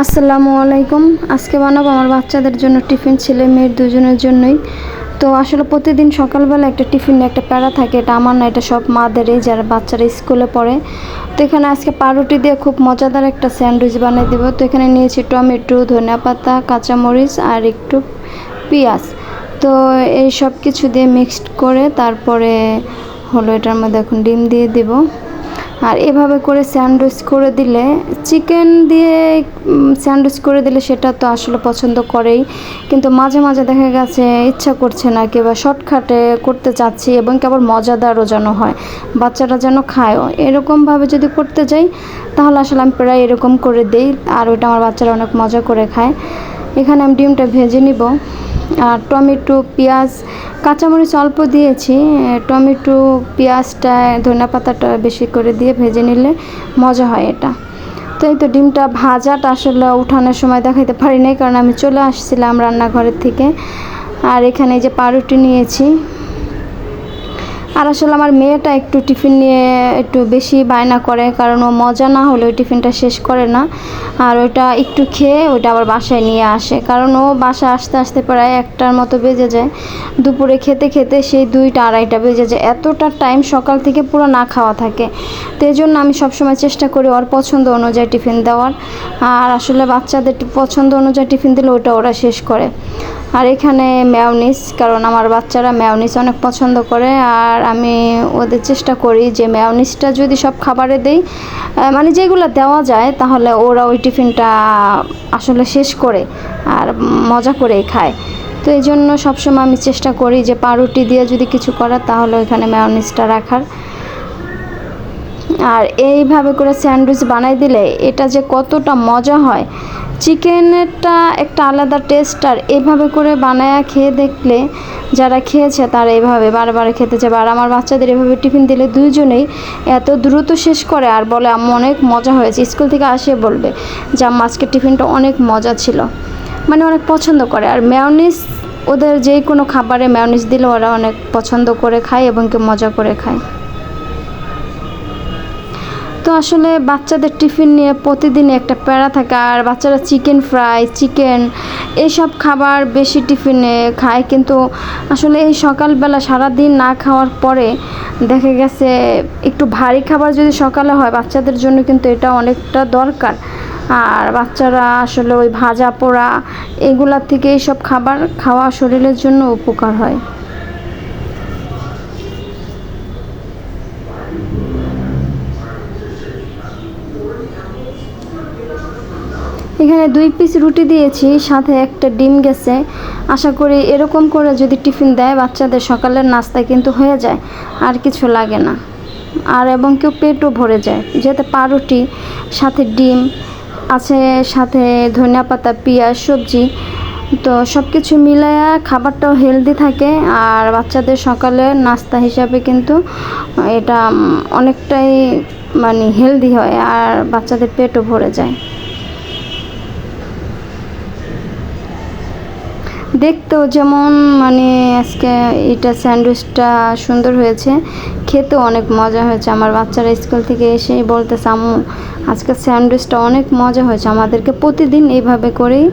আসসালামু আলাইকুম। আজকে বানাবো আমার বাচ্চাদের জন্য টিফিন, ছেলে মেয়ের দুজনের জন্যই। তো আসলে প্রতিদিন সকালবেলা একটা টিফিন একটা প্যারা থাকে, এটা আমার না, এটা সব মাদেরই যারা বাচ্চারা স্কুলে পড়ে। তো এখানে আজকে পাউরুটি দিয়ে খুব মজাদার একটা স্যান্ডউইচ বানিয়ে দেবো। তো এখানে নিয়েছি টমেটো, ধনিয়াপাতা, কাঁচামরিচ আর একটু পেঁয়াজ। তো এই সব কিছু দিয়ে মিক্সড করে তারপরে হলো এটার মধ্যে এখন ডিম দিয়ে দেবো। আর এভাবে করে স্যান্ডউইচ করে দিলে, চিকেন দিয়ে স্যান্ডউইচ করে দিলে সেটা তো আসলে পছন্দ করেই, কিন্তু মাঝে মাঝে দেখা গেছে ইচ্ছা করছে না, কিংবা শর্টকাটে করতে চাচ্ছি এবং কেবল মজাদারও যেন হয়, বাচ্চারা যেন খায়ও। এরকমভাবে যদি করতে যাই তাহলে আসলে আমি প্রায় এরকম করে দিই, আর ওইটা আমার বাচ্চারা অনেক মজা করে খায়। এখানে আমি ডিমটা ভেজে নিব, আর টমেটো, পেঁয়াজ, কাঁচামরিচ অল্প দিয়েছি। টমেটো, পেঁয়াজটা, ধনেপাতাটা বেশি করে দিয়ে ভেজে নিলে মজা হয় এটা। তো এই তো ডিমটা ভাজাটা আসলে উঠানোর সময় দেখাইতে পারি নাই, কারণ আমি চলে আসছিলাম রান্নাঘরের থেকে। আর এখানে এই যে পাউরুটি নিয়েছি। আর আসলে আমার মেয়েটা একটু টিফিন নিয়ে একটু বেশি বায়না করে, কারণ ও মজা না হলে ওই টিফিনটা শেষ করে না, আর ওইটা একটু খেয়ে ওইটা আবার বাসায় নিয়ে আসে, কারণ ও বাসায় আসতে আসতে প্রায় 1টার মতো বেজে যায়। দুপুরে খেতে খেতে সেই 2টা 2:30টা বেজে যায়, এতটা টাইম সকাল থেকে পুরো না খাওয়া থাকে। তো এই জন্য আমি সবসময় চেষ্টা করি ওর পছন্দ অনুযায়ী টিফিন দেওয়ার। আর আসলে বাচ্চাদের পছন্দ অনুযায়ী টিফিন দিলে ওটা ওরা শেষ করে। আর এখানে মেয়োনিজ, কারণ আমার বাচ্চারা মেয়োনিজ অনেক পছন্দ করে, আর আমি ওদের চেষ্টা করি যে মেয়োনিজটা যদি সব খাবারে দেই, মানে যেগুলো দেওয়া যায়, তাহলে ওরা ওই টিফিনটা আসলে শেষ করে আর মজা করেই খায়। তো এই জন্য সবসময় আমি চেষ্টা করি যে পাউরুটি দিয়ে যদি কিছু করার, তাহলে ওইখানে মেয়োনিজটা রাখার। আর এইভাবে করে স্যান্ডউইচ বানাই দিলে এটা যে কতটা মজা হয়, চিকেনেরটা একটা আলাদা টেস্ট। আর এইভাবে করে বানায়া খেয়ে দেখলে, যারা খেয়েছে তারা এইভাবে বারবার খেতে চায়। আর আমার বাচ্চাদের এভাবে টিফিন দিলে দুইজনেই এত দ্রুত শেষ করে আর বলে আম্মু অনেক মজা হয়েছে। স্কুল থেকে আসে বলবে যে আম্মু আজকের টিফিনটা অনেক মজা ছিল, মানে অনেক পছন্দ করে। আর মেয়োনিজ, ওদের যে কোনো খাবারে মেয়োনিজ দিলে ওরা অনেক পছন্দ করে খায় এবং কি মজা করে খায়। তো আসলে বাচ্চাদের টিফিন নিয়ে প্রতিদিন একটা প্যারা থাকে, আর বাচ্চারা চিকেন ফ্রাই, চিকেন এইসব খাবার বেশি টিফিনে খায়, কিন্তু আসলে এই সকালবেলা সারাদিন না খাওয়ার পরে দেখা গেছে একটু ভারী খাবার যদি সকালে হয় বাচ্চাদের জন্য, কিন্তু এটা অনেকটা দরকার। আর বাচ্চারা আসলে ওই ভাজা পোড়া এগুলার থেকে এইসব খাবার খাওয়া শরীরের জন্য উপকার হয়। এখানে 2 পিস রুটি দিয়েছি, সাথে একটা ডিম গেছে। আশা করি এরকম করে যদি টিফিন দেয় বাচ্চাদের, সকালের নাস্তায় কিন্তু হয়ে যায়, আর কিছু লাগে না। আর এবং কেউ পেটও ভরে যায়, যেহেতু পাউরুটি সাথে ডিম আছে, সাথে ধনিয়াপাতা, পেঁয়াজ, সবজি। তো সব কিছু মিলায়া খাবারটাও হেলদি থাকে, আর বাচ্চাদের সকালে নাস্তা হিসাবে কিন্তু এটা অনেকটাই মানে হেলদি হয়, আর বাচ্চাদের পেটও ভরে যায়। দেখতেও যেমন মানে আজকে এটা স্যান্ডউইচটা সুন্দর হয়েছে, খেতেও অনেক মজা হয়েছে। আমার বাচ্চারা স্কুল থেকে এসেই বলতেছে আম্মু আজকে স্যান্ডউইচটা অনেক মজা হয়েছে। আমাদেরকে প্রতিদিন এইভাবে করেই